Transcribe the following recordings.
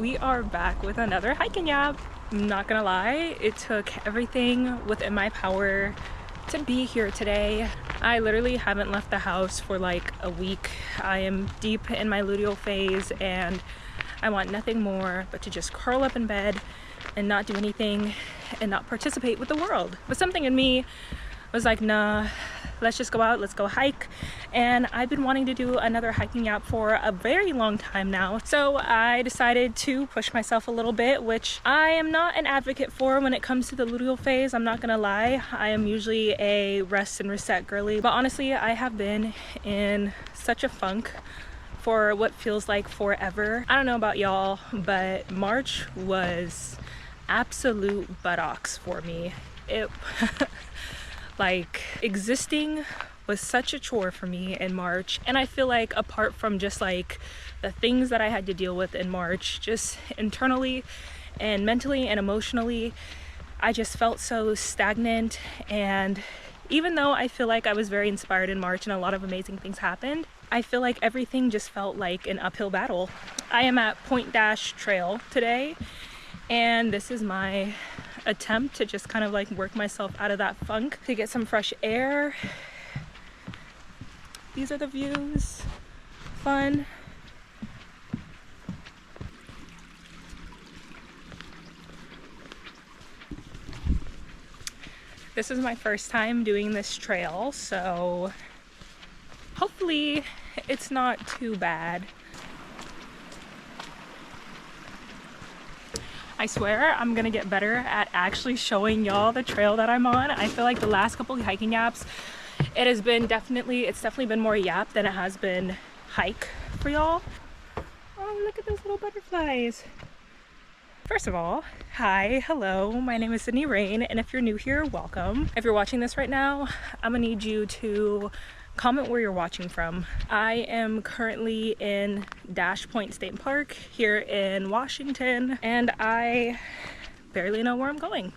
we are back with another hiking app. I'm not gonna lie, it took everything within my power to be here today. I literally haven't left the house for like a week. I am deep in my luteal phase and I want nothing more but to just curl up in bed and not do anything and not participate with the world. But something in me was like, nah, let's just go out, let's go hike. And I've been wanting to do another hiking app for a very long time now. So I decided to push myself a little bit, which I am not an advocate for when it comes to the luteal phase. I'm not gonna lie. I am usually a rest and reset girly, but honestly, I have been in such a funk for what feels like forever. I don't know about y'all, but March was absolute buttocks for me. It like existing was such a chore for me in March, and I feel like apart from just like the things that I had to deal with in March, just internally and mentally and emotionally, I just felt so stagnant. And even though I feel like I was very inspired in March and a lot of amazing things happened, I feel like everything just felt like an uphill battle. I am at Point Dash Trail today, and this is my attempt to just kind of like work myself out of that funk, to get some fresh air. These are the views. Fun. This is my first time doing this trail, so hopefully it's not too bad. I swear I'm gonna get better at actually showing y'all the trail that I'm on. I feel like the last couple of hiking apps, it's definitely been more yap than it has been hike for y'all. Oh, look at those little butterflies. First of all, hi, hello, my name is Sydney Rain, and if you're new here, welcome. If you're watching this right now, I'm gonna need you to comment where you're watching from. I am currently in Dash Point State Park here in Washington, and I barely know where I'm going.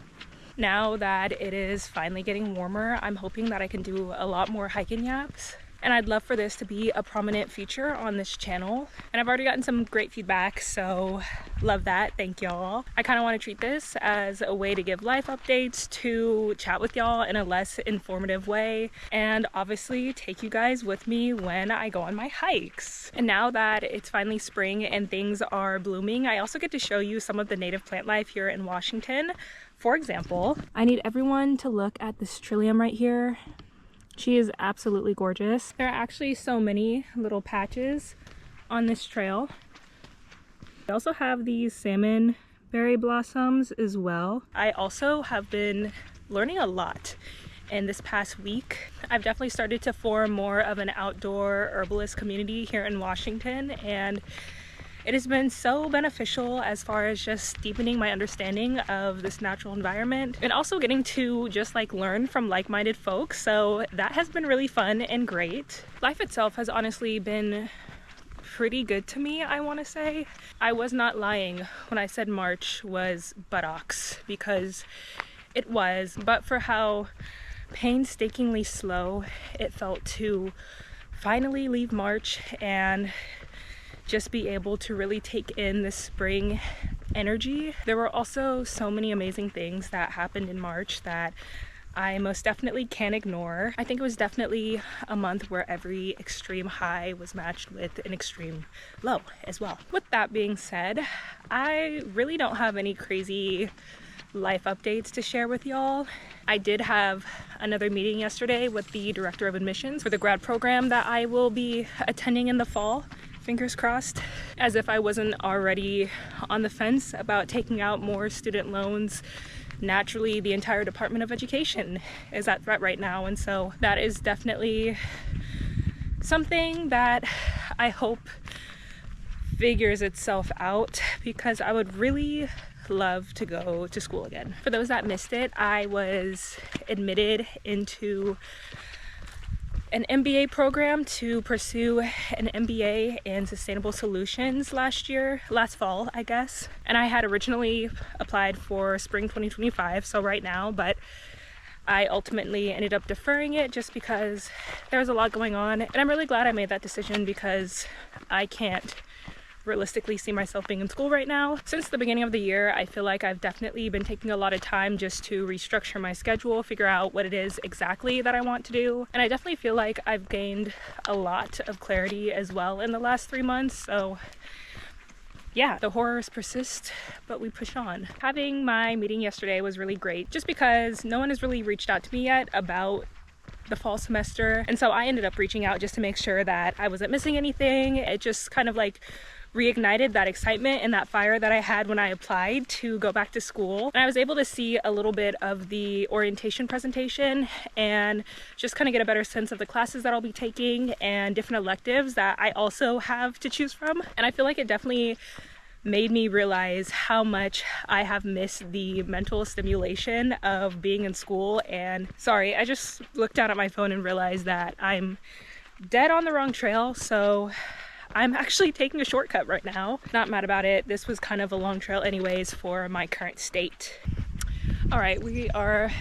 Now that it is finally getting warmer, I'm hoping that I can do a lot more hiking apps. And I'd love for this to be a prominent feature on this channel. And I've already gotten some great feedback, so love that. Thank y'all. I kind of want to treat this as a way to give life updates, to chat with y'all in a less informative way, and obviously take you guys with me when I go on my hikes. And now that it's finally spring and things are blooming, I also get to show you some of the native plant life here in Washington. For example, I need everyone to look at this trillium right here. She is absolutely gorgeous. There are actually so many little patches on this trail. We also have these salmon berry blossoms as well. I also have been learning a lot in this past week. I've definitely started to form more of an outdoor herbalist community here in Washington, and it has been so beneficial as far as just deepening my understanding of this natural environment and also getting to just like learn from like-minded folks. So that has been really fun and great. Life itself has honestly been pretty good to me, I want to say. I was not lying when I said March was buttocks, because it was, but for how painstakingly slow it felt to finally leave March and just be able to really take in the spring energy. There were also so many amazing things that happened in March that I most definitely can't ignore. I think it was definitely a month where every extreme high was matched with an extreme low as well. With that being said, I really don't have any crazy life updates to share with y'all. I did have another meeting yesterday with the director of admissions for the grad program that I will be attending in the fall. Fingers crossed. As if I wasn't already on the fence about taking out more student loans. Naturally, the entire Department of Education is at threat right now, and so that is definitely something that I hope figures itself out, because I would really love to go to school again. For those that missed it, I was admitted into an MBA program to pursue an MBA in sustainable solutions last fall, I guess. And I had originally applied for spring 2025, so right now, but I ultimately ended up deferring it just because there was a lot going on. And I'm really glad I made that decision, because I can't realistically see myself being in school right now. Since the beginning of the year, I feel like I've definitely been taking a lot of time just to restructure my schedule, figure out what it is exactly that I want to do. And I definitely feel like I've gained a lot of clarity as well in the last 3 months. So yeah, the horrors persist, but we push on. Having my meeting yesterday was really great just because no one has really reached out to me yet about the fall semester. And so I ended up reaching out just to make sure that I wasn't missing anything. It just kind of like reignited that excitement and that fire that I had when I applied to go back to school. And I was able to see a little bit of the orientation presentation and just kind of get a better sense of the classes that I'll be taking and different electives that I also have to choose from. And I feel like it definitely made me realize how much I have missed the mental stimulation of being in school. And sorry, I just looked down at my phone and realized that I'm dead on the wrong trail. So I'm actually taking a shortcut right now. Not mad about it. This was kind of a long trail anyways for my current state. All right, we are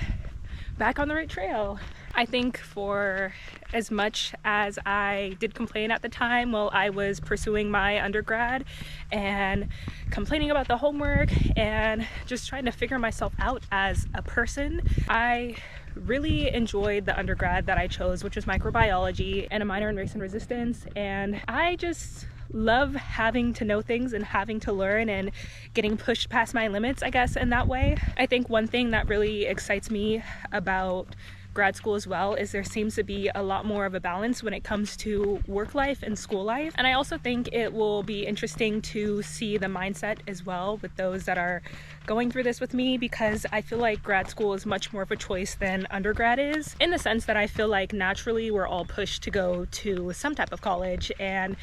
back on the right trail. I think for as much as I did complain at the time while I was pursuing my undergrad and complaining about the homework and just trying to figure myself out as a person, I really enjoyed the undergrad that I chose, which was microbiology and a minor in race and resistance. And I just love having to know things and having to learn and getting pushed past my limits, I guess, in that way. I think one thing that really excites me about grad school as well is there seems to be a lot more of a balance when it comes to work life and school life. And I also think it will be interesting to see the mindset as well with those that are going through this with me, because I feel like grad school is much more of a choice than undergrad is, in the sense that I feel like naturally we're all pushed to go to some type of college, and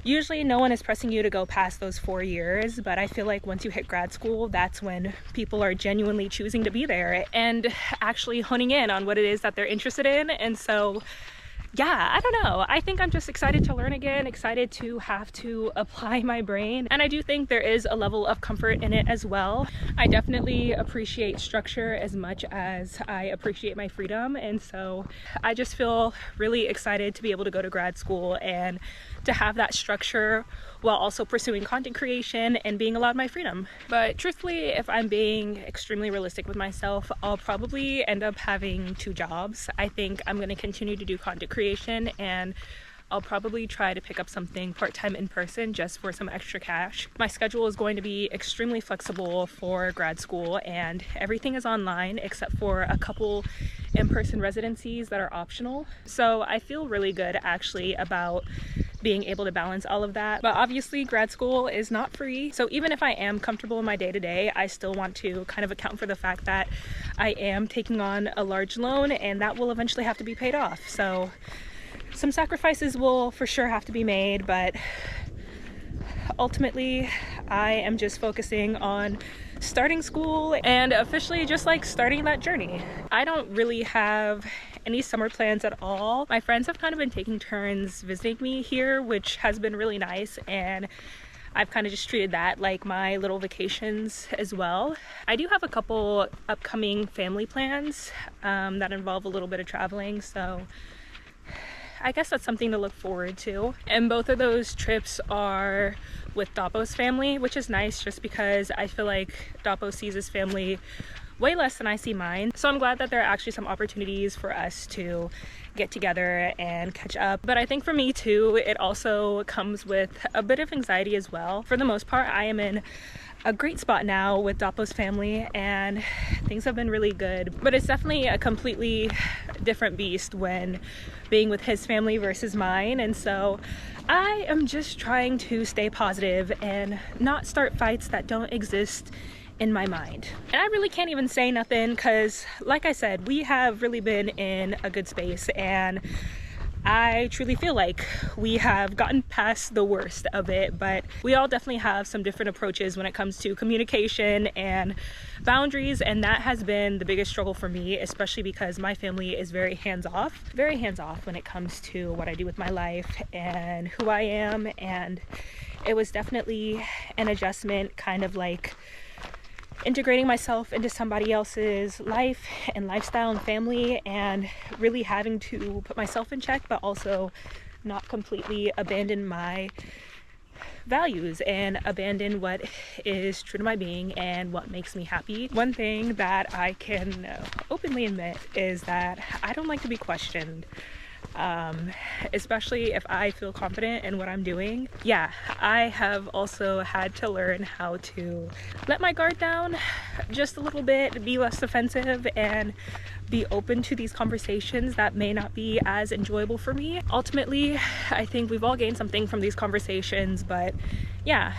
usually no one is pressing you to go past those 4 years, but I feel like once you hit grad school, that's when people are genuinely choosing to be there and actually honing in on what it is that they're interested in. And so yeah, I don't know. I think I'm just excited to learn again, excited to have to apply my brain. And I do think there is a level of comfort in it as well. I definitely appreciate structure as much as I appreciate my freedom. And so I just feel really excited to be able to go to grad school and to have that structure while also pursuing content creation and being allowed my freedom. But truthfully, if I'm being extremely realistic with myself, I'll probably end up having 2 jobs. I think I'm going to continue to do content creation, and I'll probably try to pick up something part-time in person just for some extra cash. My schedule is going to be extremely flexible for grad school, and everything is online except for a couple in-person residencies that are optional. So I feel really good actually about being able to balance all of that. But obviously grad school is not free. So even if I am comfortable in my day-to-day, I still want to kind of account for the fact that I am taking on a large loan and that will eventually have to be paid off. So some sacrifices will for sure have to be made, but ultimately I am just focusing on starting school and officially just like starting that journey. I don't really have any summer plans at all. My friends have kind of been taking turns visiting me here, which has been really nice, and I've kind of just treated that like my little vacations as well. I do have a couple upcoming family plans that involve a little bit of traveling, so I guess that's something to look forward to. And both of those trips are with Dapo's family, which is nice just because I feel like Dapo sees his family way less than I see mine. So I'm glad that there are actually some opportunities for us to get together and catch up. But I think for me too, it also comes with a bit of anxiety as well. For the most part, I am in a great spot now with Dapo's family and things have been really good. But it's definitely a completely different beast when being with his family versus mine. And so I am just trying to stay positive and not start fights that don't exist in my mind. And I really can't even say nothing because, like I said, we have really been in a good space, and I truly feel like we have gotten past the worst of it, but we all definitely have some different approaches when it comes to communication and boundaries, and that has been the biggest struggle for me, especially because my family is very hands-off when it comes to what I do with my life and who I am. And it was definitely an adjustment, kind of like integrating myself into somebody else's life and lifestyle and family, and really having to put myself in check but also not completely abandon my values and abandon what is true to my being and what makes me happy. One thing that I can openly admit is that I don't like to be questioned. Especially if I feel confident in what I'm doing. Yeah, I have also had to learn how to let my guard down just a little bit, be less defensive, and be open to these conversations that may not be as enjoyable for me. Ultimately, I think we've all gained something from these conversations, but yeah,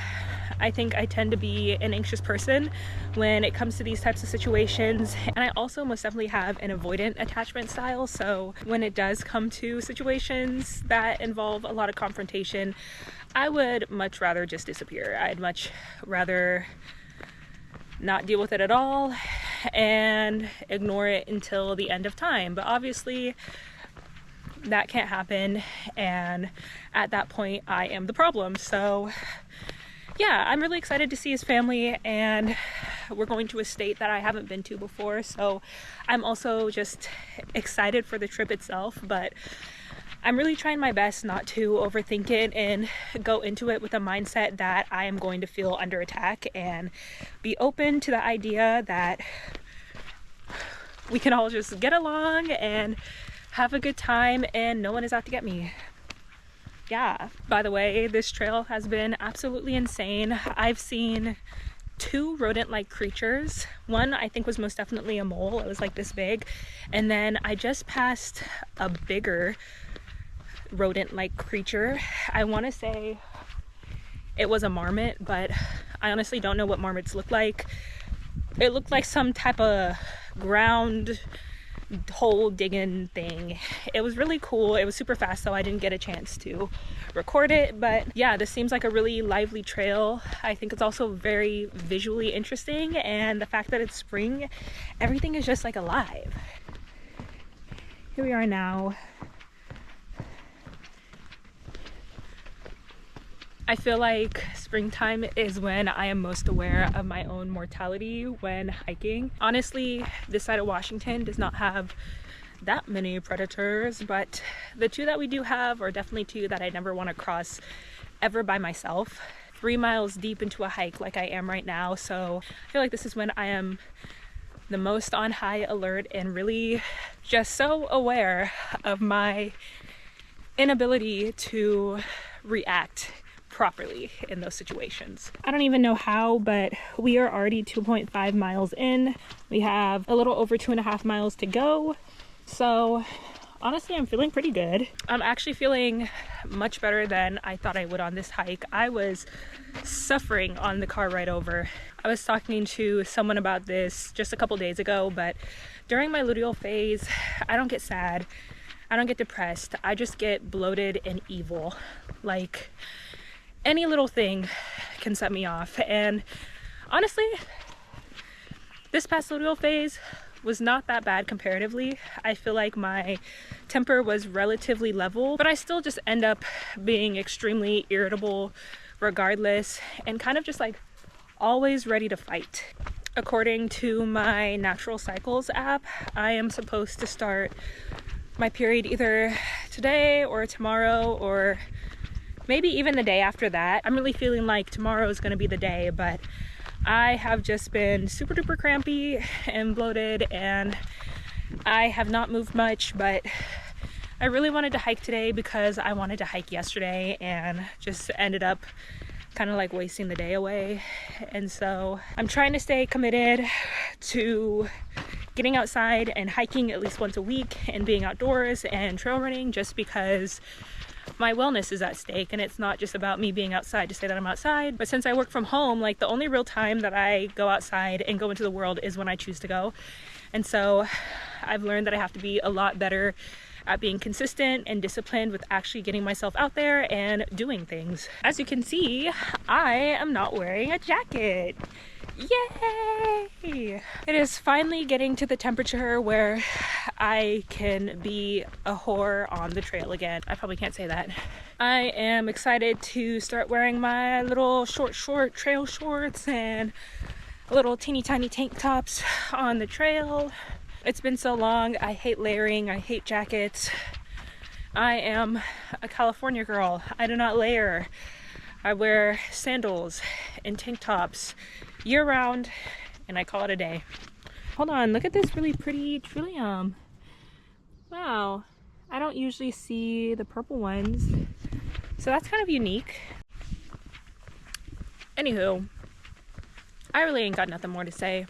I think I tend to be an anxious person when it comes to these types of situations, and I also most definitely have an avoidant attachment style. So when it does come to situations that involve a lot of confrontation, I would much rather just disappear. I'd much rather not deal with it at all and ignore it until the end of time. But obviously that can't happen, and at that point I am the problem. So yeah, I'm really excited to see his family, and we're going to a state that I haven't been to before, so I'm also just excited for the trip itself. But I'm really trying my best not to overthink it and go into it with a mindset that I am going to feel under attack, and be open to the idea that we can all just get along and have a good time and no one is out to get me. Yeah, by the way, this trail has been absolutely insane. I've seen 2 rodent-like creatures. One I think was most definitely a mole. It was like this big. And then I just passed a bigger rodent-like creature. I want to say it was a marmot, but I honestly don't know what marmots look like. It looked like some type of ground hole digging thing. It was really cool. It was super fast, so I didn't get a chance to record it. But yeah, this seems like a really lively trail. I think it's also very visually interesting, and the fact that it's spring, everything is just like alive. Here we are now. I feel like springtime is when I am most aware of my own mortality when hiking. Honestly, this side of Washington does not have that many predators, but the 2 that we do have are definitely 2 that I never want to cross ever by myself. 3 miles deep into a hike like I am right now, so I feel like this is when I am the most on high alert and really just so aware of my inability to react properly in those situations. I don't even know how, but we are already 2.5 miles in. We have a little over 2.5 miles to go. So honestly, I'm feeling pretty good. I'm actually feeling much better than I thought I would on this hike. I was suffering on the car ride over. I was talking to someone about this just a couple days ago, but during my luteal phase, I don't get sad. I don't get depressed. I just get bloated and evil. Like, any little thing can set me off. And honestly, this past luteal phase was not that bad comparatively. I feel like my temper was relatively level, but I still just end up being extremely irritable regardless, and kind of just like always ready to fight. According to my Natural Cycles app, I am supposed to start my period either today or tomorrow, or maybe even the day after that. I'm really feeling like tomorrow is gonna be the day, but I have just been super duper crampy and bloated, and I have not moved much. But I really wanted to hike today because I wanted to hike yesterday and just ended up kind of like wasting the day away. And so I'm trying to stay committed to getting outside and hiking at least once a week and being outdoors and trail running, just because my wellness is at stake, and it's not just about me being outside to say that I'm outside. But since I work from home, like, the only real time that I go outside and go into the world is when I choose to go. And so I've learned that I have to be a lot better at being consistent and disciplined with actually getting myself out there and doing things. As you can see, I am not wearing a jacket. Yay! It is finally getting to the temperature where I can be a whore on the trail again. I probably can't say that. I am excited to start wearing my little short trail shorts and little teeny tiny tank tops on the trail. It's been so long. I hate layering. I hate jackets. I am a California girl. I do not layer. I wear sandals and tank tops year round, and I call it a day. Hold on, look at this really pretty trillium. Wow, I don't usually see the purple ones, so that's kind of unique. Anywho, I really ain't got nothing more to say,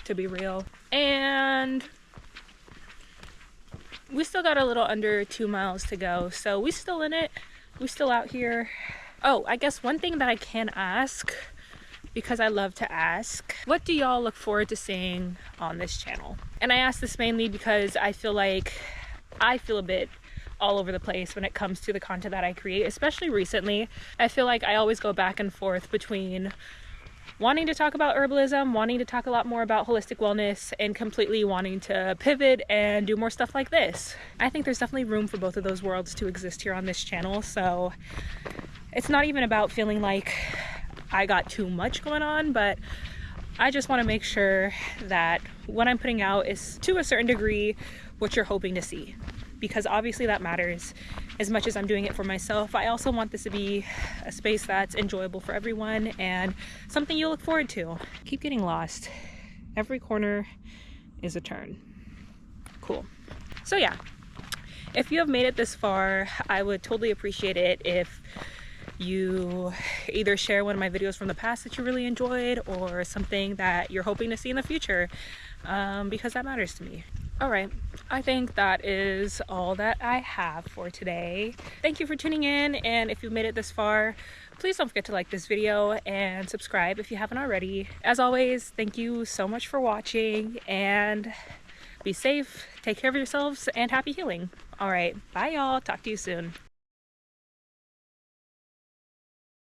to be real. And we still got a little under 2 miles to go, so we still in it. We still out here. Oh, I guess one thing that I can ask, because I love to ask, what do y'all look forward to seeing on this channel? And I ask this mainly because I feel like I feel a bit all over the place when it comes to the content that I create, especially recently. I feel like I always go back and forth between wanting to talk about herbalism, wanting to talk a lot more about holistic wellness, and completely wanting to pivot and do more stuff like this. I think there's definitely room for both of those worlds to exist here on this channel, so it's not even about feeling like I got too much going on, but I just want to make sure that what I'm putting out is to a certain degree what you're hoping to see, because obviously that matters as much as I'm doing it for myself. I also want this to be a space that's enjoyable for everyone and something you look forward to. Keep getting lost. Every corner is a turn. Cool. So yeah, if you have made it this far, I would totally appreciate it if you either share one of my videos from the past that you really enjoyed or something that you're hoping to see in the future, because that matters to me. All right, I think that is all that I have for today. Thank you for tuning in, and if you've made it this far, please don't forget to like this video and subscribe if you haven't already. As always, thank you so much for watching, and be safe, take care of yourselves, and happy healing. All right, bye y'all, talk to you soon.